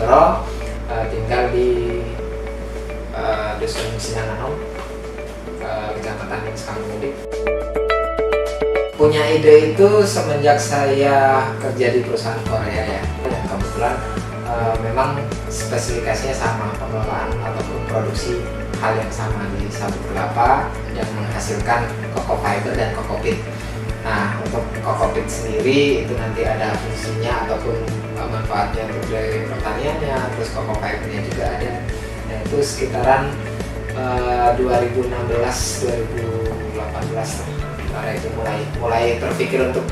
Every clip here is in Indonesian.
Sindoro, tinggal di Dusun Sinanganom, Kecamatan Sukamamudik. Punya ide itu semenjak saya kerja di perusahaan Korea ya. Dan kebetulan memang spesifikasinya sama, pengelolaan ataupun produksi hal yang sama di sabut kelapa yang menghasilkan coco fiber dan coco peat. Nah, untuk coco peat sendiri itu nanti ada fungsinya ataupun manfaatnya untuk dari pertaniannya, terus coco fibernya juga ada. Nah, itu sekitaran 2016-2018 karena itu mulai terpikir untuk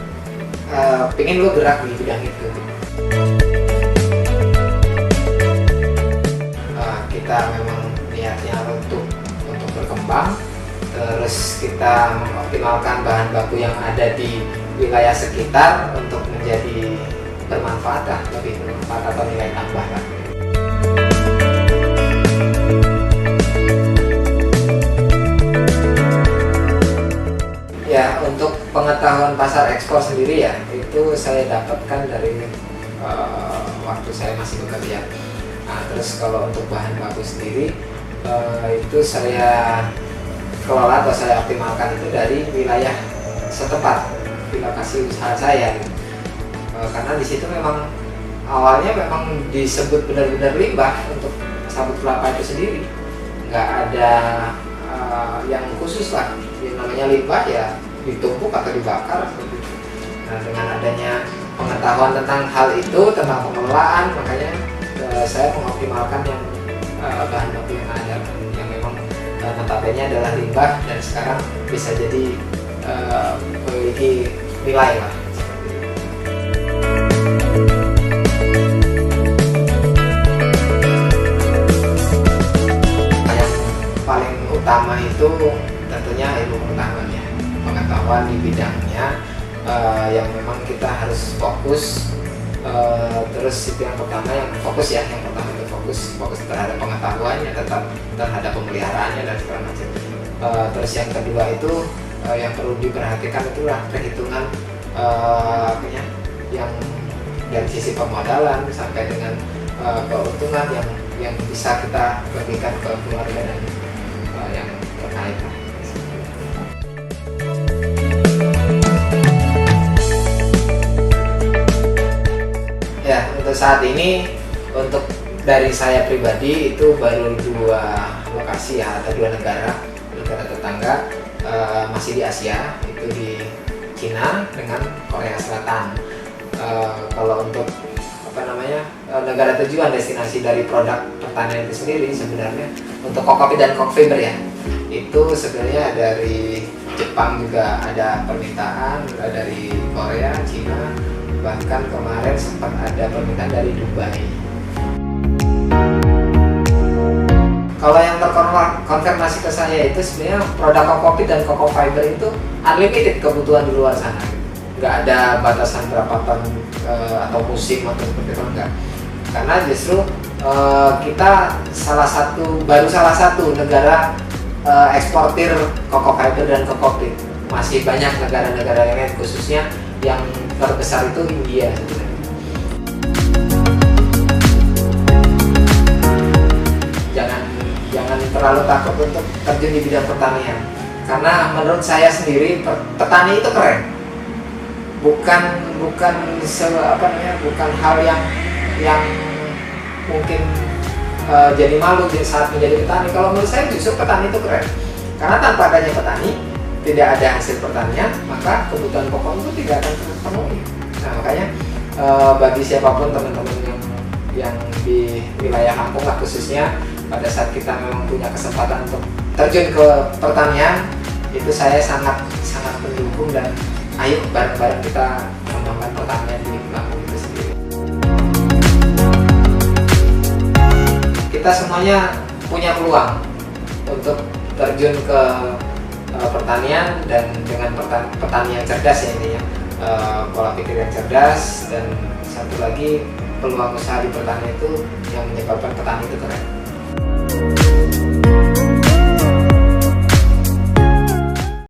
pengen gue gerak di bidang itu. Kita memang niatnya untuk berkembang, terus kita mengoptimalkan bahan baku yang ada di wilayah sekitar untuk menjadi bermanfaat lah, lebih bermanfaat atau nilai tambah lah. Ya, untuk pengetahuan pasar ekspor sendiri ya, itu saya dapatkan dari waktu saya masih bekerja. Nah, terus kalau untuk bahan baku sendiri, itu saya kelola atau saya optimalkan itu dari wilayah setempat, di lokasi usaha saya. Karena di situ memang awalnya memang disebut benar-benar limbah untuk sabut kelapa itu sendiri, nggak ada yang khusus lah. Yang namanya limbah ya ditumpuk atau dibakar. Nah, dengan adanya pengetahuan tentang hal itu, tentang pengelolaan, makanya saya mengoptimalkan yang bahan baku yang ada, yang memang notabene adalah limbah dan sekarang bisa jadi memiliki nilai lah. Yang paling utama itu tentunya ilmu pengetahuan di bidangnya, yang memang kita harus fokus. Terus itu yang pertama, yang fokus ya, yang pertama itu fokus terhadap pengetahuannya, tetap terhadap pemeliharaannya dan segala macam. Terus yang kedua itu yang perlu diperhatikan itulah perhitungan yang dari sisi pemodalan sampai dengan keuntungan yang bisa kita bagikan ke keluarga dan yang terkait. Ya, untuk saat ini, untuk dari saya pribadi itu baru 2 lokasi ya, atau 2 negara tetangga, masih di Asia, itu di Cina dengan Korea Selatan. Kalau untuk negara tujuan destinasi dari produk pertanian itu sendiri, sebenarnya untuk coco peat dan coco fiber ya, itu sebenarnya dari Jepang juga ada permintaan, dari Korea, Cina, bahkan kemarin sempat ada permintaan dari Dubai. Kalau yang terkonfirmasi ke saya itu sebenarnya produk coco peat dan coco fiber itu unlimited kebutuhan di luar sana. Nggak ada batasan berapa ton atau musim atau seperti itu, enggak. Karena justru kita baru salah satu negara eksportir coco fiber dan coco peat. Masih banyak negara-negara yang lain, khususnya yang terbesar itu India sebenarnya. Jangan terlalu takut untuk terjun di bidang pertanian, karena menurut saya sendiri petani itu keren. Bukan hal yang mungkin jadi malu saat menjadi petani. Kalau menurut saya justru petani itu keren, karena tanpa adanya petani tidak ada hasil pertanian, maka kebutuhan pokok itu tidak akan terpenuhi. Nah, makanya bagi siapapun teman-teman yang di wilayah kampung lah khususnya, pada saat kita memang punya kesempatan untuk terjun ke pertanian, itu saya sangat mendukung, dan ayo bareng-bareng kita mengembangkan pertanian di kampung itu sendiri. Kita semuanya punya peluang untuk terjun ke pertanian, dan dengan pertanian cerdas ya intinya, pola pikir yang cerdas, dan satu lagi peluang usaha di pertanian itu yang menyebabkan petani itu keren.